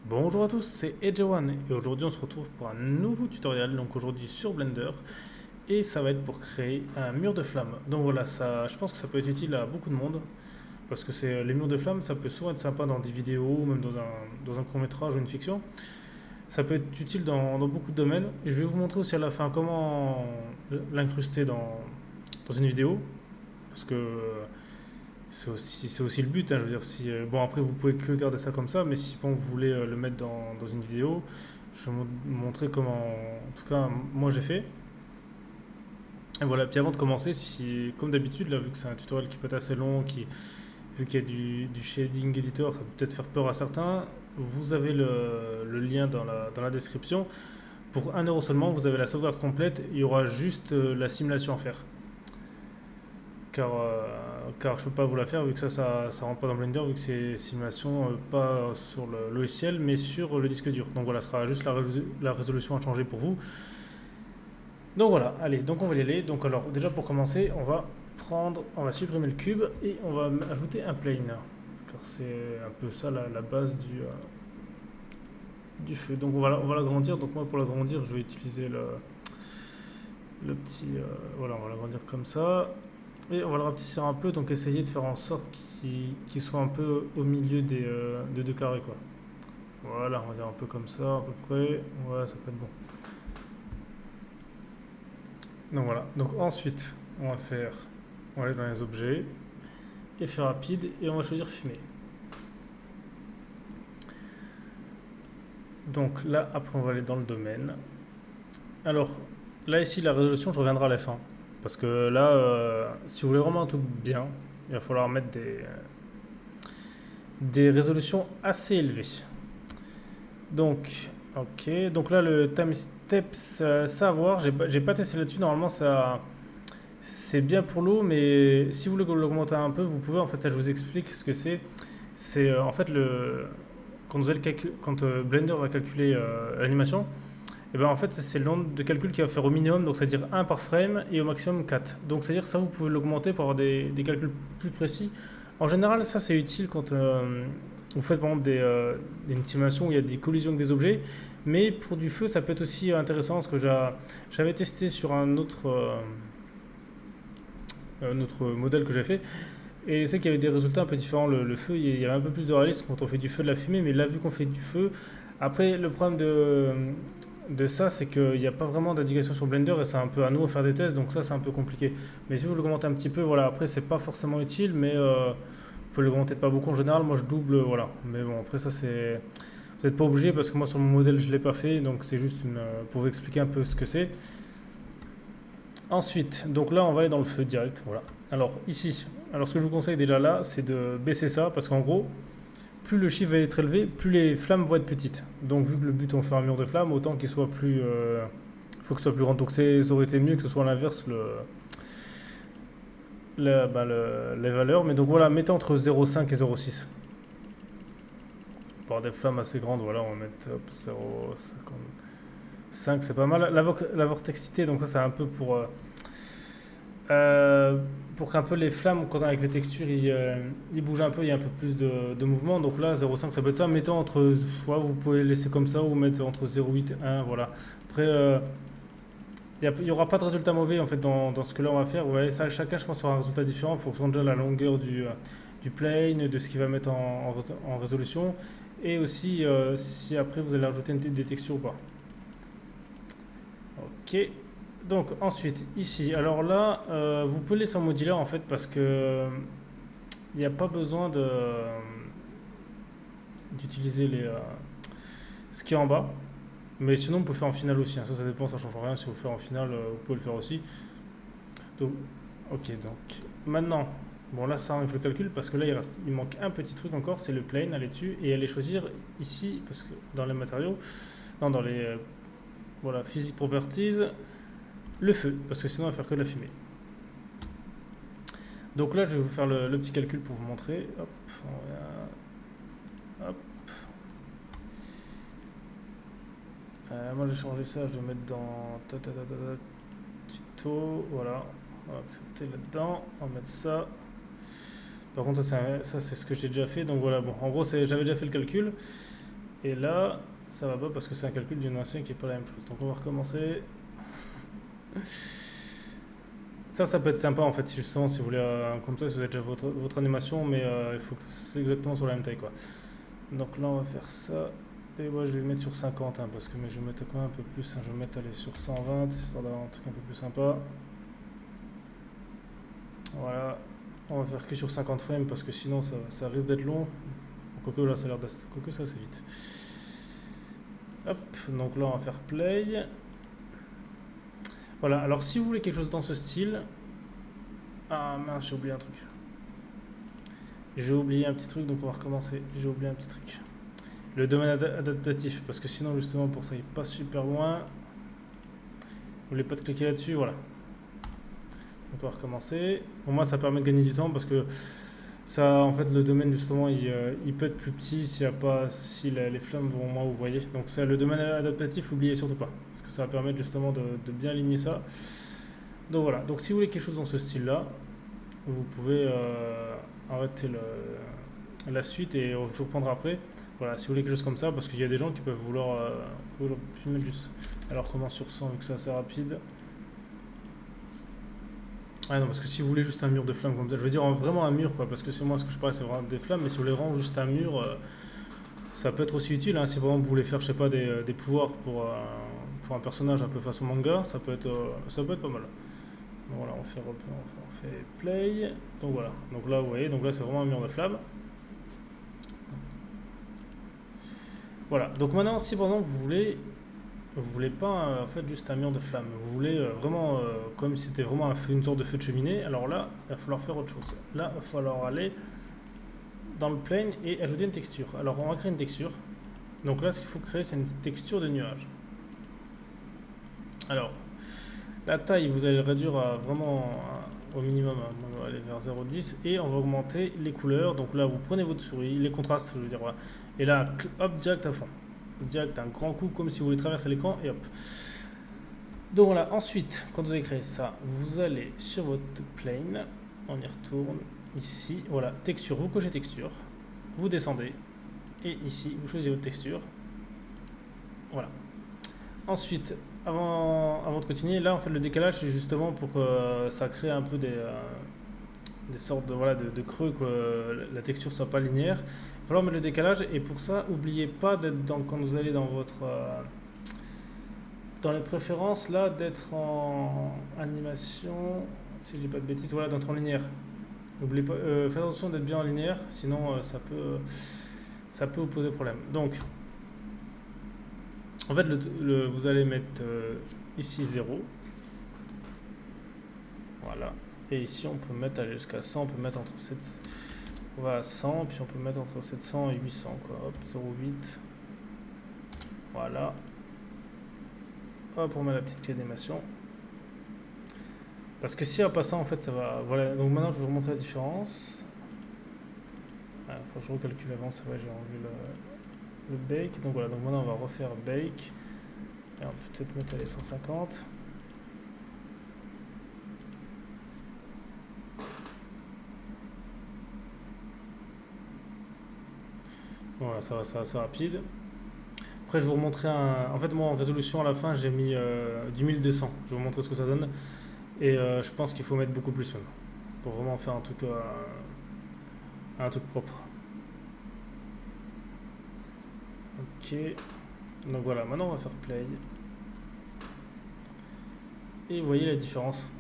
Bonjour à tous, c'est Edgeone et aujourd'hui on se retrouve pour un nouveau tutoriel, donc aujourd'hui sur Blender et ça va être pour créer un mur de flammes. Donc voilà, ça, je pense que ça peut être utile à beaucoup de monde parce que les murs de flammes, ça peut souvent être sympa dans des vidéos ou même dans un court métrage ou une fiction. Ça peut être utile dans beaucoup de domaines et je vais vous montrer aussi à la fin comment l'incruster dans une vidéo parce que c'est aussi le but, hein, je veux dire, si, bon après vous pouvez que garder ça comme ça, mais si bon, vous voulez le mettre dans une vidéo, je vais vous montrer comment, en tout cas moi j'ai fait. Et voilà, puis avant de commencer, si, comme d'habitude, là vu que c'est un tutoriel qui peut être assez long, vu qu'il y a du shading editor, ça peut peut-être faire peur à certains, vous avez le lien dans la description. Pour 1 € seulement, vous avez la sauvegarde complète, il y aura juste la simulation à faire. Car je ne peux pas vous la faire vu que ça rentre pas dans Blender, vu que c'est simulation pas sur le logiciel mais sur le disque dur. Donc voilà, ce sera juste la résolution à changer pour vous. Donc voilà, allez, donc on va y aller. Donc alors déjà pour commencer, on va supprimer le cube et on va ajouter un plane. Car c'est un peu ça la base du feu. Donc on va l'agrandir. Donc moi pour l'agrandir, je vais utiliser le petit... voilà, on va l'agrandir comme ça. Et on va le rapetisser un peu, donc essayer de faire en sorte qu'il soit un peu au milieu des deux carrés, quoi. Voilà, on va dire un peu comme ça, à peu près. Ouais, ça peut être bon. Donc voilà. Donc ensuite, on va aller dans les objets, effet rapide, et on va choisir fumer. Donc là, après, on va aller dans le domaine. Alors, là, ici, la résolution, je reviendrai à la fin. Parce que là, si vous voulez vraiment un truc bien, il va falloir mettre des résolutions assez élevées. Donc, ok. Donc là, le time steps savoir, j'ai pas testé là-dessus. Normalement, ça, c'est bien pour l'eau, mais si vous voulez l'augmenter un peu, vous pouvez. En fait, ça, je vous explique ce que c'est. C'est en fait quand, quand Blender va calculer l'animation, et ben en fait, c'est le nombre de calculs qu'il va faire au minimum, donc c'est-à-dire un par frame, et au maximum 4. Donc c'est-à-dire que ça, vous pouvez l'augmenter pour avoir des calculs plus précis. En général, ça, c'est utile quand vous faites par exemple une simulation où il y a des collisions avec des objets. Mais pour du feu, ça peut être aussi intéressant parce que j'avais testé sur un autre modèle que j'ai fait. Et c'est qu'il y avait des résultats un peu différents. Le feu, il y avait un peu plus de réalisme quand on fait du feu de la fumée. Mais là, vu qu'on fait du feu, après, le problème de ça, c'est qu'il n'y a pas vraiment d'indication sur Blender et c'est un peu à nous à faire des tests. Donc ça, c'est un peu compliqué. Mais si vous l'augmentez un petit peu, voilà, après, c'est pas forcément utile. Mais vous pouvez l'augmenter pas beaucoup en général. Moi, je double, voilà. Mais bon, après, ça, c'est. Vous n'êtes pas obligé parce que moi, sur mon modèle, je ne l'ai pas fait. Donc c'est juste pour vous expliquer un peu ce que c'est. Ensuite, donc là, on va aller dans le feu direct. Voilà. Alors ici, alors ce que je vous conseille déjà là, c'est de baisser ça parce qu'en gros, plus le chiffre va être élevé, plus les flammes vont être petites. Donc vu que le but on fait un mur de flammes, autant qu'il soit plus, faut que ce soit plus grand. Donc ça aurait été mieux que ce soit l'inverse les valeurs. Mais donc voilà, mettez entre 0,5 et 0,6. Pour avoir des flammes assez grandes, voilà, on va mettre 0,5, c'est pas mal. La vortexité, donc ça c'est un peu pour qu'un peu les flammes, quand avec les textures, ils bougent un peu, il y a un peu plus de mouvement. Donc là, 0,5, ça peut être ça. Mettons entre, soit vous pouvez laisser comme ça ou mettre entre 0,8 et 1, voilà. Après, il n'y aura pas de résultat mauvais en fait dans ce que là on va faire. Ouais, ça, chacun, je pense, aura un résultat différent en fonction de la longueur du plane, de ce qu'il va mettre en résolution. Et aussi, si après vous allez rajouter des textures ou pas. Ok. Donc ensuite, ici, alors là, vous pouvez laisser en modulaire en fait parce que il n'y a pas besoin d'utiliser ce qui est en bas. Mais sinon, vous pouvez faire en finale aussi, hein. Ça dépend, ça change rien. Si vous faites en finale, vous pouvez le faire aussi. Donc, ok, donc maintenant, bon là, ça je le calcule parce que là, il manque un petit truc encore, c'est le plane, aller dessus et aller choisir ici, parce que dans les matériaux, non, dans les voilà, physique properties, le feu, parce que sinon, on va faire que de la fumée. Donc là, je vais vous faire le petit calcul pour vous montrer. Hop, hop. Moi, j'ai changé ça, je vais mettre dans tuto, voilà. On va accepter là-dedans, on va mettre ça. Par contre, ça c'est ce que j'ai déjà fait, donc voilà. Bon, en gros, j'avais déjà fait le calcul. Et là, ça va pas parce que c'est un calcul d'une ancienne qui est pas la même chose. Donc on va recommencer. Ça peut être sympa en fait, si justement, si vous voulez, comme ça, si vous avez déjà votre animation, mais il faut que c'est exactement sur la même taille quoi. Donc là, on va faire ça. Et moi, je vais mettre sur 50, hein, parce que mais je vais mettre quand même un peu plus. Hein, je vais mettre aller sur 120, histoire d'avoir un truc un peu plus sympa. Voilà. On va faire que sur 50 frames, parce que sinon, ça risque d'être long. Quoique là, ça a l'air d'être. Quoique ça, c'est vite. Hop, donc là, on va faire play. Voilà, alors si vous voulez quelque chose dans ce style. Ah mince, j'ai oublié un truc. J'ai oublié un petit truc, donc on va recommencer. J'ai oublié un petit truc. Le domaine adaptatif, parce que sinon, justement, pour ça, il passe super loin. Vous voulez pas te cliquer là-dessus, voilà. Donc on va recommencer. Pour moi, ça permet de gagner du temps parce que ça, en fait, le domaine justement, il peut être plus petit s'il y a pas, si les flammes vont moins, vous voyez. Donc c'est le domaine adaptatif, n'oubliez surtout pas, parce que ça va permettre justement de bien aligner ça. Donc voilà. Donc si vous voulez quelque chose dans ce style-là, vous pouvez arrêter la suite et je reprendrai après. Voilà, si vous voulez quelque chose comme ça, parce qu'il y a des gens qui peuvent vouloir mettre juste. Alors comment sur 100 vu que c'est assez rapide. Ah non, parce que si vous voulez juste un mur de flammes comme ça, je veux dire vraiment un mur quoi, parce que c'est moi ce que je parlais, c'est vraiment des flammes, mais si vous voulez vraiment juste un mur, ça peut être aussi utile. Hein, si vraiment vous voulez faire, je sais pas, des pouvoirs pour un personnage un peu façon manga, ça peut être pas mal. Donc voilà, on fait play. Donc voilà, donc là vous voyez, donc là c'est vraiment un mur de flammes. Voilà, donc maintenant si par exemple vous voulez pas en fait juste un mur de flammes, vous voulez vraiment comme si c'était vraiment une sorte de feu de cheminée, alors là il va falloir faire autre chose. Là il va falloir aller dans le plane et ajouter une texture. Alors on va créer une texture. Donc là ce qu'il faut créer c'est une texture de nuage. Alors la taille vous allez le réduire à vraiment au minimum, hein. On va aller vers 0,10 et on va augmenter les couleurs. Donc là vous prenez votre souris, les contrastes je veux dire, voilà. Et là hop direct à fond. Direct un grand coup comme si vous voulez traverser l'écran et hop. Donc voilà, ensuite quand vous avez créé ça, vous allez sur votre plane, on y retourne ici, voilà, texture, vous cochez texture, vous descendez et ici vous choisissez votre texture. Voilà. Ensuite, avant de continuer, là en fait le décalage c'est justement pour que ça crée un peu des sortes de, voilà, de creux, que la texture soit pas linéaire. Il va falloir mettre le décalage et pour ça, n'oubliez pas d'être quand vous allez dans votre dans les préférences là, d'être en animation, si je dis pas de bêtises, voilà, d'être en linéaire. N'oubliez pas, faites attention d'être bien en linéaire, sinon ça peut vous poser problème. Donc, en fait, vous allez mettre ici 0. Voilà. Et ici, on peut mettre, aller jusqu'à 100, on peut mettre entre 7, on va à 100, puis on peut mettre entre 700 et 800, quoi. Hop, 0,8. Voilà. Hop, on met la petite clé d'animation. Parce que si en passant, en fait, ça va. Voilà, donc maintenant, je vais vous montrer la différence. Il faut que je recalcule avant, c'est vrai, j'ai enlevé le bake. Donc voilà, donc maintenant, on va refaire bake. Et on peut peut-être mettre les 150. Voilà, ça va, c'est assez rapide. Après, je vais vous remontrer en fait, moi, en résolution, à la fin, j'ai mis du 1200. Je vais vous montrer ce que ça donne. Et je pense qu'il faut mettre beaucoup plus même. Pour vraiment faire un truc propre. Ok. Donc voilà, maintenant, on va faire play. Et vous voyez la différence.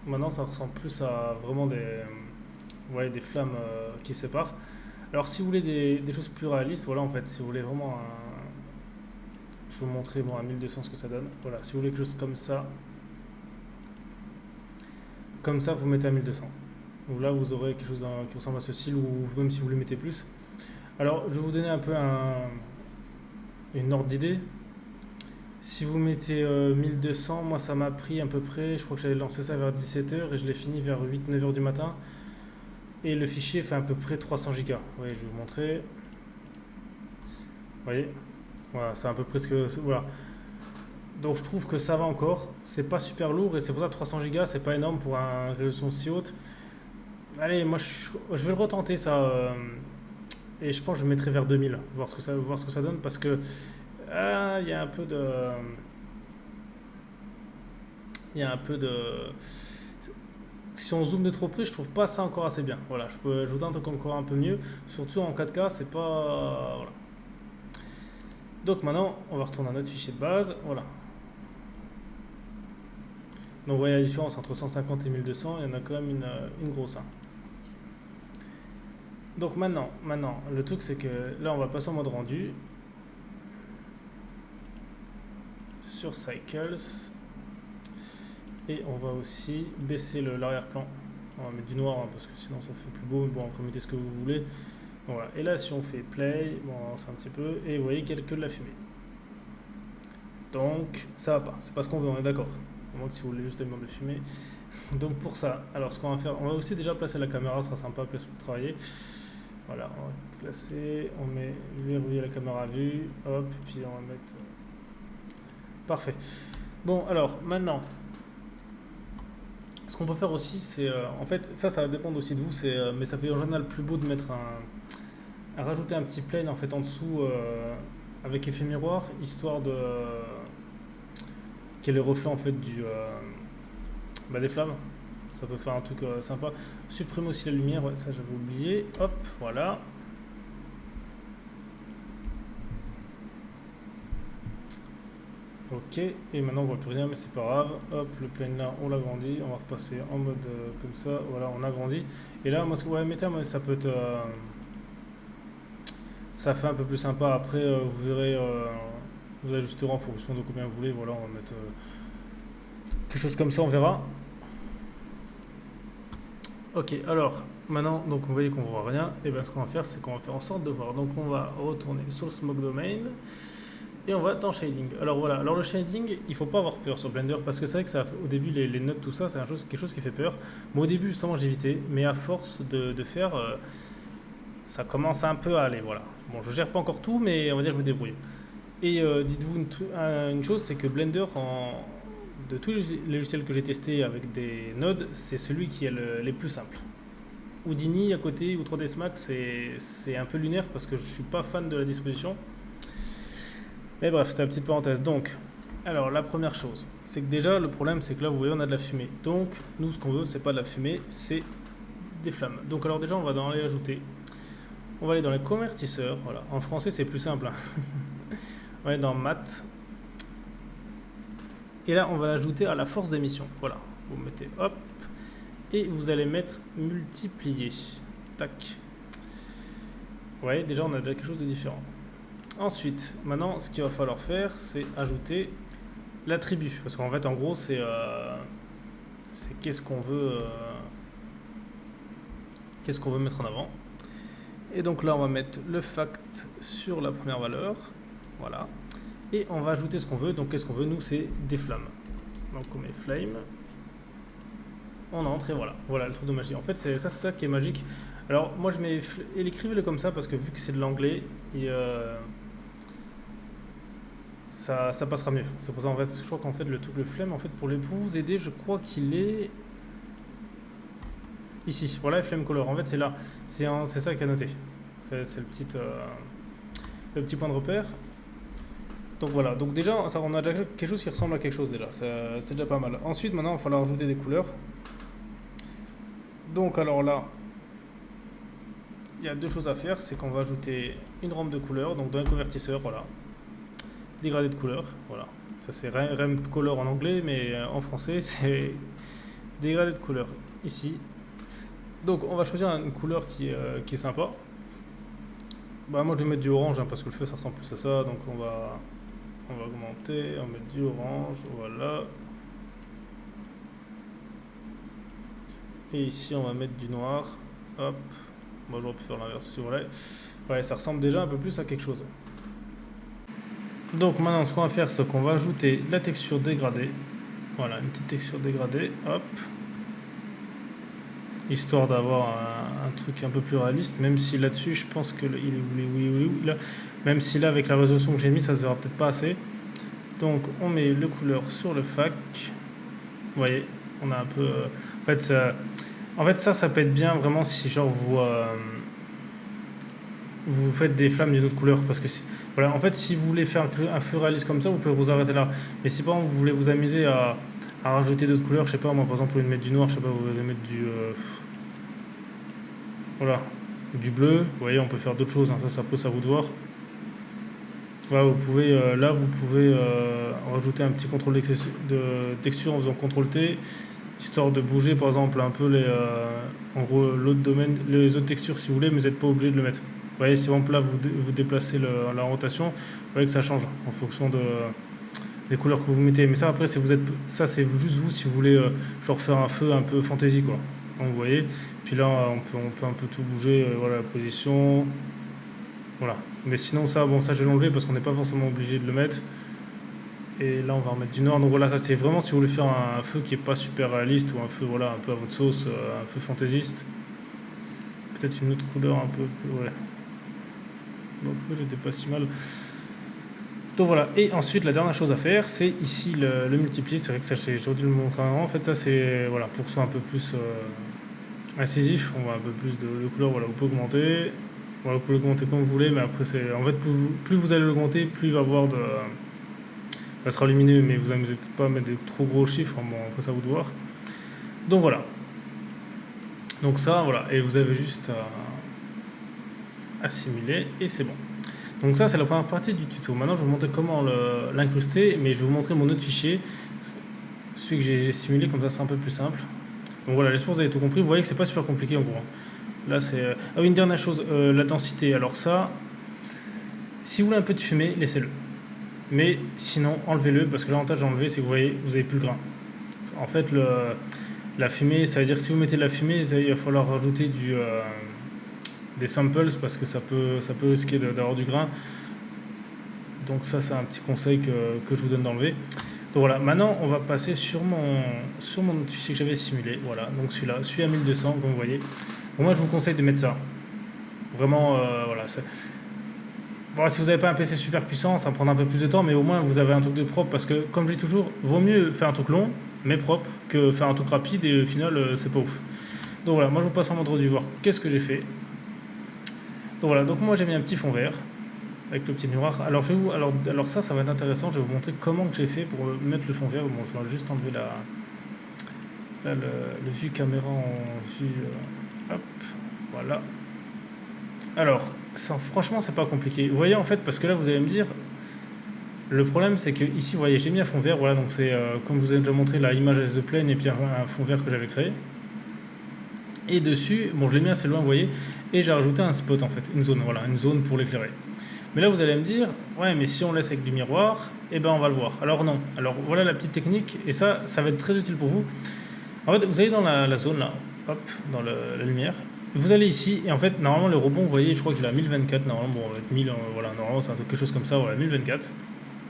Maintenant, ça ressemble plus à vraiment des flammes qui se séparent. Alors, si vous voulez des choses plus réalistes, voilà, en fait, si vous voulez vraiment je vais vous montrer à 1200 ce que ça donne. Voilà, si vous voulez quelque chose comme ça, vous mettez à 1200. Donc là, vous aurez quelque chose qui ressemble à ce style, ou même si vous voulez mettez plus. Alors, je vais vous donner un peu une ordre d'idée. Si vous mettez 1200, moi ça m'a pris à peu près, je crois que j'avais lancé ça vers 17h et je l'ai fini vers 8-9h du matin. Et le fichier fait à peu près 300 Go. Vous voyez, je vais vous montrer. Vous voyez, voilà, c'est à peu près ce que. Voilà. Donc je trouve que ça va encore. C'est pas super lourd et c'est pour ça que 300 Go, c'est pas énorme pour une résolution si haute. Allez, moi je vais le retenter ça. Et je pense que je mettrai vers 2000, voir ce que ça donne, parce que il y a un peu de... Il y a un peu de... Si on zoome de trop près, je trouve pas ça encore assez bien. Voilà, je voudrais un truc encore un peu mieux. Surtout en 4K, c'est pas... Voilà. Donc maintenant, on va retourner à notre fichier de base. Voilà. Donc vous voyez la différence entre 150 et 1200, il y en a quand même une grosse. Hein. Donc maintenant, le truc c'est que là on va passer en mode rendu. Sur Cycles. Et on va aussi baisser l'arrière-plan. On va mettre du noir hein, parce que sinon ça fait plus beau. Bon, après mettez ce que vous voulez. Bon, voilà. Et là si on fait play, bon, on avance un petit peu. Et vous voyez qu'il n'y a que de la fumée. Donc ça va pas. C'est pas ce qu'on veut, on est d'accord. Au moins que si vous voulez juste tellement de fumée. Donc pour ça, alors ce qu'on va faire, on va aussi déjà placer la caméra, ça sera sympa pour travailler. Voilà, on va placer, on met verrouiller la caméra à vue, hop, puis on va mettre... Parfait. Bon, alors maintenant, ce qu'on peut faire aussi, c'est... en fait, ça va dépendre aussi de vous, mais ça fait en général plus beau de mettre à rajouter un petit plane en fait en dessous avec effet miroir, histoire de... qu'il y ait le reflet en fait des flammes. Ça peut faire un truc sympa. Supprime aussi la lumière, ouais, ça j'avais oublié. Hop, voilà. Ok, et maintenant on voit plus rien, mais c'est pas grave. Hop, le plane là, on l'agrandit. On va repasser en mode comme ça. Voilà, on agrandit. Et là, moi, ce que vous mettez, ça peut être. Ça fait un peu plus sympa. Après, vous verrez. Vous ajusterez en fonction de combien vous voulez. Voilà, on va mettre quelque chose comme ça, on verra. Ok, alors maintenant, donc vous voyez qu'on voit rien. Et bien ce qu'on va faire, c'est qu'on va faire en sorte de voir. Donc on va retourner sur le smoke domain et on va dans shading. Alors voilà, alors le shading, il faut pas avoir peur sur Blender parce que c'est vrai que ça, au début les notes, tout ça, c'est quelque chose qui fait peur. Moi au début justement j'évitais, mais à force de faire, ça commence un peu à aller. Voilà. Bon, je gère pas encore tout, mais on va dire que je me débrouille. Et dites-vous une chose, c'est que Blender de tous les logiciels que j'ai testés avec des nodes, c'est celui qui est les plus simples. Houdini à côté ou 3ds Max, c'est un peu lunaire parce que je suis pas fan de la disposition. Mais bref, c'était la petite parenthèse. Donc, alors la première chose, c'est que déjà le problème, c'est que là vous voyez on a de la fumée. Donc nous ce qu'on veut, c'est pas de la fumée, c'est des flammes. Donc alors déjà on va dans les ajouter. On va aller dans les convertisseurs. Voilà. En français c'est plus simple. Hein. On va aller dans Math. Et là, on va l'ajouter à la force d'émission. Voilà, vous mettez hop, et vous allez mettre multiplier. Tac. Vous voyez, déjà, on a déjà quelque chose de différent. Ensuite, maintenant, ce qu'il va falloir faire, c'est ajouter l'attribut. Parce qu'en fait, en gros, c'est qu'est-ce qu'on veut mettre en avant. Et donc là, on va mettre le fact sur la première valeur. Voilà. Et on va ajouter ce qu'on veut. Donc qu'est-ce qu'on veut? Nous, c'est des flammes. Donc on met flame. On entre et voilà. Voilà le truc de magie. En fait, c'est ça qui est magique. Alors moi, je mets... Écrivez-le comme ça parce que vu que c'est de l'anglais, ça passera mieux. C'est pour ça, en fait, je crois qu'en fait, le flame, en fait, pour vous aider, je crois qu'il est... Ici. Voilà, flame color. En fait, c'est là. C'est ça qui est noté. C'est le petit point de repère. Donc voilà, donc déjà on a déjà quelque chose qui ressemble à quelque chose déjà, c'est déjà pas mal. Ensuite maintenant il va falloir ajouter des couleurs. Donc alors là, il y a deux choses à faire, c'est qu'on va ajouter une rampe de couleurs, donc dans un convertisseur, voilà. Dégradé de couleurs, voilà. Ça c'est ramp color en anglais, mais en français c'est dégradé de couleurs, ici. Donc on va choisir une couleur qui est sympa. Bah moi je vais mettre du orange hein, parce que le feu ça ressemble plus à ça, donc on va augmenter, on va mettre du orange, voilà. Et ici on va mettre du noir, hop. Moi j'aurais pu faire l'inverse si vous voulez. Ouais, ça ressemble déjà un peu plus à quelque chose. Donc maintenant ce qu'on va faire, c'est qu'on va ajouter la texture dégradée. Voilà, une petite texture dégradée, hop. Histoire d'avoir un truc un peu plus réaliste, même si là-dessus je pense que là, même si là avec la résolution que j'ai mis ça se verra peut-être pas assez. Donc on met le couleur sur le fac. Vous voyez, on a un peu en fait ça peut être bien vraiment si genre vous vous faites des flammes d'une autre couleur. Parce que, voilà, en fait, si vous voulez faire un feu réaliste comme ça, vous pouvez vous arrêter là. Mais si par exemple, vous voulez vous amuser à rajouter d'autres couleurs, je sais pas, moi par exemple, vous voulez mettre du noir, je sais pas, vous voulez mettre du. Voilà, du bleu, vous voyez, on peut faire d'autres choses, hein, ça peut, à vous de voir. Voilà, vous pouvez, là, vous pouvez rajouter un petit contrôle de texture en faisant CTRL T, histoire de bouger par exemple un peu en gros l'autre domaine, les autres textures si vous voulez, mais vous n'êtes pas obligé de le mettre. Vous voyez, si par exemple là vous déplacez la rotation, vous voyez que ça change en fonction des couleurs que vous mettez. Mais ça après, ça c'est juste vous si vous voulez genre faire un feu un peu fantasy quoi. Donc, vous voyez, puis là on peut un peu tout bouger, voilà la position, voilà. Mais sinon ça, bon ça je vais l'enlever parce qu'on n'est pas forcément obligé de le mettre. Et là, on va remettre du noir. Donc voilà, ça c'est vraiment si vous voulez faire un feu qui est pas super réaliste ou un feu voilà un peu à votre sauce, un feu fantaisiste. Peut-être une autre couleur un peu plus. Ouais. Bon, j'étais pas si mal. Donc voilà. Et ensuite, la dernière chose à faire, c'est ici le multipli. C'est vrai que ça, j'aurais dû le montrer avant. En fait, ça c'est voilà pour que ce soit un peu plus incisif. On voit un peu plus de couleurs. Voilà, vous pouvez augmenter. Voilà, vous pouvez l'augmenter comme vous voulez, mais après c'est en fait plus vous allez l'augmenter, plus il va avoir de ça sera lumineux, mais vous amusez peut-être pas à mettre des trop gros chiffres, bon, après ça à vous de voir. Donc voilà. Donc ça, voilà, et vous avez juste à assimiler, et c'est bon. Donc ça, c'est la première partie du tuto. Maintenant, je vais vous montrer comment l'incruster, mais je vais vous montrer mon autre fichier, celui que j'ai simulé, comme ça sera un peu plus simple. Donc voilà, j'espère que vous avez tout compris. Vous voyez que c'est pas super compliqué en gros. Là, c'est... Ah oui, une dernière chose, la densité. Alors ça, si vous voulez un peu de fumée, laissez-le. Mais sinon, enlevez-le, parce que l'avantage d'enlever, c'est que vous voyez, vous n'avez plus le grain. En fait, la fumée, ça veut dire que si vous mettez de la fumée, il va falloir rajouter des samples, parce que ça peut risquer d'avoir du grain. Donc ça, c'est un petit conseil que je vous donne d'enlever. Donc voilà, maintenant, on va passer sur mon fichier que j'avais simulé. Voilà, donc celui à 1200, comme vous voyez. Donc moi, je vous conseille de mettre ça. Vraiment, voilà, bon, si vous n'avez pas un PC super puissant, ça prendra un peu plus de temps, mais au moins vous avez un truc de propre parce que, comme je dis toujours, vaut mieux faire un truc long, mais propre, que faire un truc rapide et au final, c'est pas ouf. Donc voilà, moi je vous passe en mode rendu voir qu'est-ce que j'ai fait. Donc voilà, donc moi j'ai mis un petit fond vert avec le petit miroir. Alors, alors ça va être intéressant, je vais vous montrer comment que j'ai fait pour mettre le fond vert. Bon, je vais juste enlever le vue caméra en vue. Hop, voilà. Alors, franchement, c'est pas compliqué. Vous voyez, en fait, parce que là, vous allez me dire, le problème, c'est que ici, vous voyez, j'ai mis un fond vert. Voilà, donc c'est, comme je vous ai déjà montré, la image as the plane et puis un fond vert que j'avais créé. Et dessus, bon, je l'ai mis assez loin, vous voyez, et j'ai rajouté un spot, en fait, une zone, voilà, une zone pour l'éclairer. Mais là, vous allez me dire, ouais, mais si on laisse avec du miroir, eh ben, on va le voir. Alors non. Alors, voilà la petite technique, et ça va être très utile pour vous. En fait, vous allez dans la zone, là, hop, dans la lumière. Vous allez ici, et en fait, normalement, le rebond, vous voyez, je crois qu'il a 1024, normalement, bon, avec 1000, voilà, normalement, c'est quelque chose comme ça, voilà, 1024.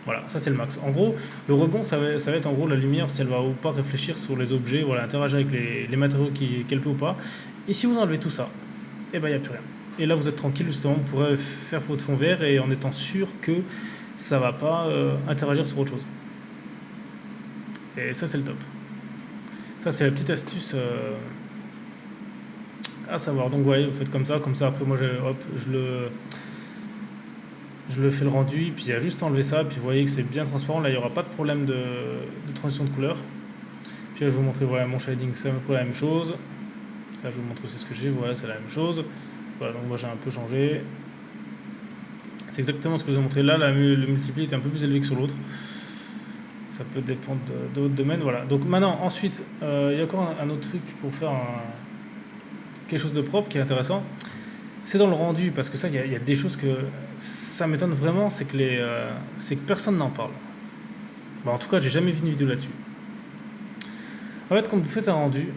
Voilà, ça c'est le max. En gros, le rebond, ça va être en gros la lumière, si elle va ou pas réfléchir sur les objets, voilà, interagir avec les matériaux qu'elle peut ou pas. Et si vous enlevez tout ça, eh ben, il n'y a plus rien. Et là, vous êtes tranquille, justement, vous pourrez faire votre fond vert et en étant sûr que ça va pas interagir sur autre chose. Et ça, c'est le top. Ça, c'est la petite astuce à savoir. Donc, vous voyez, vous faites comme ça après, moi, hop, je le fais le rendu, puis il y a juste à enlever ça, puis vous voyez que c'est bien transparent, là il n'y aura pas de problème de transition de couleur. Puis là je vais vous montrer, voilà, mon shading c'est un peu la même chose. Ça je vous montre aussi ce que j'ai, voilà, c'est la même chose. Voilà, donc moi j'ai un peu changé. C'est exactement ce que je vous ai montré là, le multipli est un peu plus élevé que sur l'autre. Ça peut dépendre de votre domaine, voilà. Donc maintenant, ensuite, il y a encore un autre truc pour faire quelque chose de propre qui est intéressant. C'est dans le rendu, parce que ça, il y a des choses que ça m'étonne vraiment, c'est que personne n'en parle. Bon, en tout cas, j'ai jamais vu une vidéo là-dessus. En fait, quand vous faites un rendu,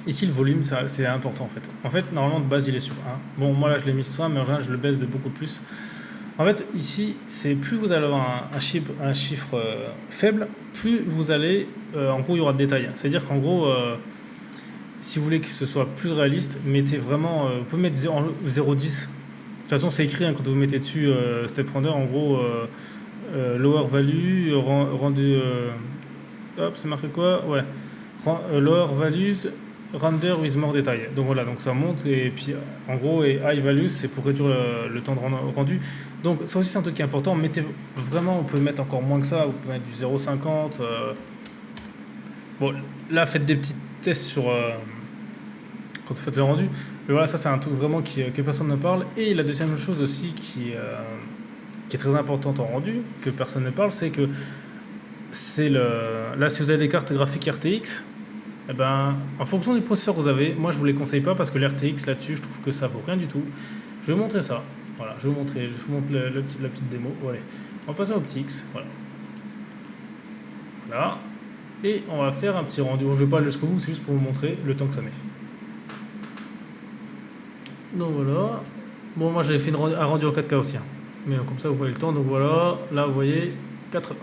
ici, le volume, c'est important en fait. En fait, normalement, de base, il est sur 1. Bon, moi là, je l'ai mis sur 1, mais en général, je le baisse de beaucoup plus. En fait, ici, c'est plus vous allez avoir un chiffre faible, plus vous allez, en gros, il y aura de détails. C'est-à-dire qu'en gros, si vous voulez que ce soit plus réaliste, mettez vraiment, vous pouvez mettre 0,10. De toute façon, c'est écrit, hein, quand vous mettez dessus Step Render, en gros, lower value, rendu, hop, c'est marqué quoi? Ouais, lower values, render with more detail. Donc voilà, donc ça monte et puis en gros, et high value, c'est pour réduire le temps de rendu. Donc ça aussi, c'est un truc qui est important. Mettez vraiment, vous pouvez mettre encore moins que ça, vous pouvez mettre du 0,50. Bon, là, faites des petits tests sur quand vous faites le rendu. Mais voilà, ça, c'est un truc vraiment que personne ne parle. Et la deuxième chose aussi qui est très importante en rendu, que personne ne parle, c'est que c'est là, si vous avez des cartes graphiques RTX, eh ben, en fonction du processeur que vous avez, moi je vous les conseille pas parce que l'RTX là-dessus, je trouve que ça vaut rien du tout. Je vais vous montrer ça. Voilà, je vous montre la petite démo. Allez, on va passer au PTX. Voilà. Là. Et on va faire un petit rendu. Je ne vais pas aller jusqu'au bout, c'est juste pour vous montrer le temps que ça met. Donc voilà. Bon, moi j'avais fait un rendu en 4K aussi. Hein. Mais comme ça, vous voyez le temps. Donc voilà, là vous voyez 4 heures.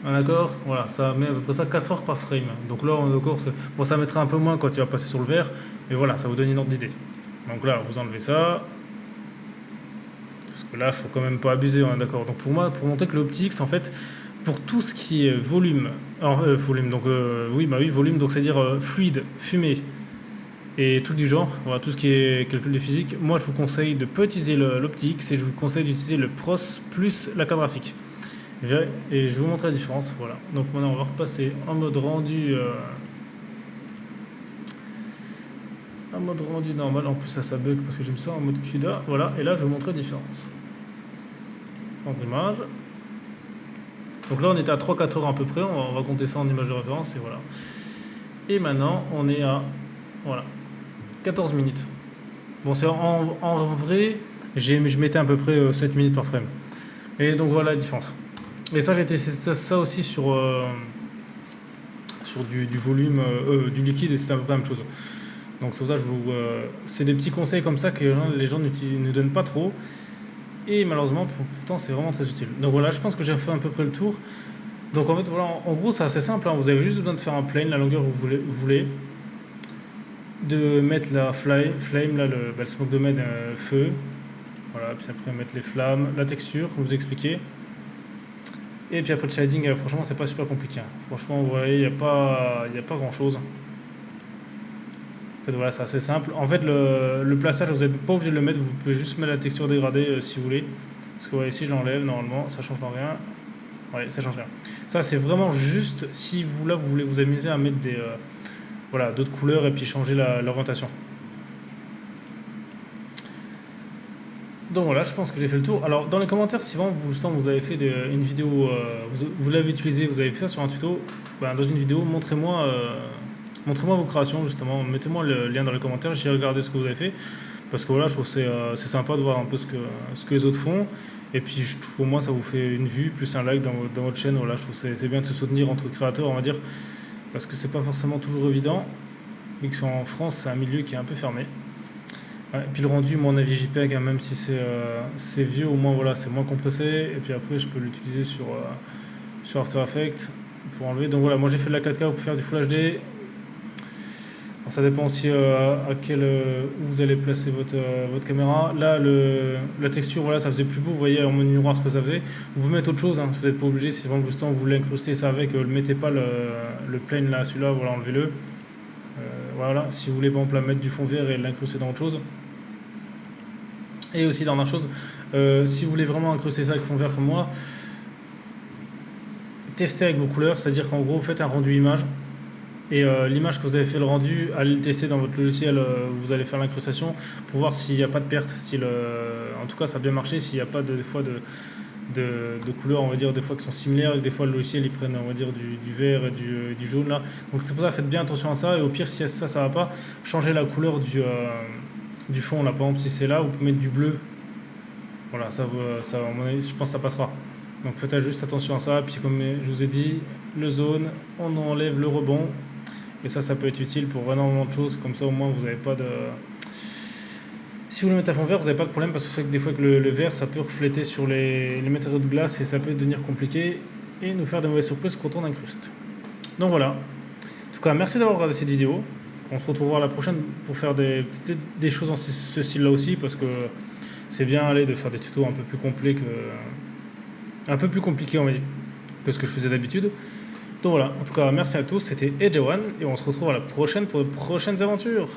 D'accord, voilà, ça met à peu près ça 4 heures par frame. Donc là, on est encore. Bon, ça mettra un peu moins quand tu vas passer sur le vert, mais voilà, ça vous donne une ordre d'idée. Donc là, vous enlevez ça. Parce que là, il faut quand même pas abuser, on est d'accord. Donc pour moi, pour montrer que l'optics, en fait, pour tout ce qui est volume, alors volume, donc oui, volume, donc c'est-à-dire fluide, fumée et tout du genre, voilà, tout ce qui est calcul de physique, moi je vous conseille de pas utiliser l'optics et je vous conseille d'utiliser le pros plus la carte graphique. Et je vais vous montrer la différence. Voilà. Donc maintenant on va repasser en mode rendu normal. En plus ça bug parce que j'aime ça en mode CUDA. Voilà. Et là je vais vous montrer la différence. Prendre l'image. Donc là on était à 3-4 heures à peu près. On va compter ça en image de référence et voilà. Et maintenant on est à 14 minutes. Bon, c'est en vrai, je mettais à peu près 7 minutes par frame. Et donc voilà la différence. Et ça, j'ai testé ça aussi sur du volume, du liquide, et c'était un peu la même chose. Donc c'est pour ça que c'est des petits conseils comme ça que les gens ne donnent pas trop. Et malheureusement, pourtant, c'est vraiment très utile. Donc voilà, je pense que j'ai fait à peu près le tour. Donc en fait, voilà, en gros, c'est assez simple. Hein. Vous avez juste besoin de faire un plane, la longueur que vous voulez. De mettre la flame, là, le smoke domaine feu. Voilà, puis après mettre les flammes, la texture, comme je vous expliquais. Et puis après le shading, franchement, c'est pas super compliqué. Hein. Franchement, vous voyez, il n'y a pas grand chose. En fait, voilà, c'est assez simple. En fait, le plaçage, vous n'êtes pas obligé de le mettre, vous pouvez juste mettre la texture dégradée si vous voulez. Parce que, ouais, ici, je l'enlève, normalement, ça change pas rien. Ouais, ça change rien. Ça, c'est vraiment juste si vous, là, vous voulez vous amuser à mettre d'autres couleurs et puis changer l'orientation. Donc voilà, je pense que j'ai fait le tour. Alors dans les commentaires, si vraiment vous avez fait une vidéo, vous l'avez utilisé, vous avez fait ça sur un tuto, dans une vidéo, montrez-moi vos créations justement, mettez-moi le lien dans les commentaires, j'ai regardé ce que vous avez fait, parce que voilà, je trouve que c'est sympa de voir un peu ce que les autres font, et puis au moins ça vous fait une vue, plus un like dans votre chaîne, voilà, je trouve que c'est bien de se soutenir entre créateurs, on va dire, parce que c'est pas forcément toujours évident, vu que en France c'est un milieu qui est un peu fermé. Ouais, et puis le rendu, mon avis JPEG, hein, même si c'est vieux, au moins voilà, c'est moins compressé. Et puis après, je peux l'utiliser sur After Effects pour enlever. Donc voilà, moi j'ai fait de la 4K, vous pouvez faire du Full HD. Alors, ça dépend aussi où vous allez placer votre caméra. Là, la texture, voilà, ça faisait plus beau. Vous voyez en mode miroir ce que ça faisait. Vous pouvez mettre autre chose, hein, si vous n'êtes pas obligé. Si vraiment justement vous voulez incruster ça avec, ne mettez pas le plane là, celui-là, voilà, enlevez-le. Voilà, si vous voulez par exemple mettre du fond vert et l'incruster dans autre chose. Et aussi dernière chose, si vous voulez vraiment incruster ça avec fond vert comme moi, testez avec vos couleurs, c'est-à-dire qu'en gros vous faites un rendu image et l'image que vous avez fait le rendu, allez le tester dans votre logiciel, vous allez faire l'incrustation pour voir s'il n'y a pas de perte, en tout cas ça a bien marché, s'il n'y a pas des fois de couleurs, on va dire des fois qui sont similaires, et des fois le logiciel ils prennent on va dire du vert et du jaune là, donc c'est pour ça faites bien attention à ça, et au pire si ça va pas, changez la couleur du fond là, par exemple si c'est là vous pouvez mettre du bleu, voilà, ça à mon avis je pense que ça passera, donc faites juste attention à ça. Puis comme je vous ai dit, le zone, on enlève le rebond, et ça peut être utile pour énormément de choses, comme ça au moins vous n'avez pas de... Si vous le mettez à fond vert, vous n'avez pas de problème, parce que c'est que des fois que le vert ça peut refléter sur les matériaux de glace et ça peut devenir compliqué et nous faire des mauvaises surprises quand on incruste. Donc voilà. En tout cas, merci d'avoir regardé cette vidéo. On se retrouvera la prochaine pour faire des choses dans ce style-là aussi, parce que c'est bien de faire des tutos un peu plus complets un peu plus compliqués on va dire, que ce que je faisais d'habitude. Donc voilà, en tout cas, merci à tous, c'était Ejewan, et on se retrouve à la prochaine pour de prochaines aventures.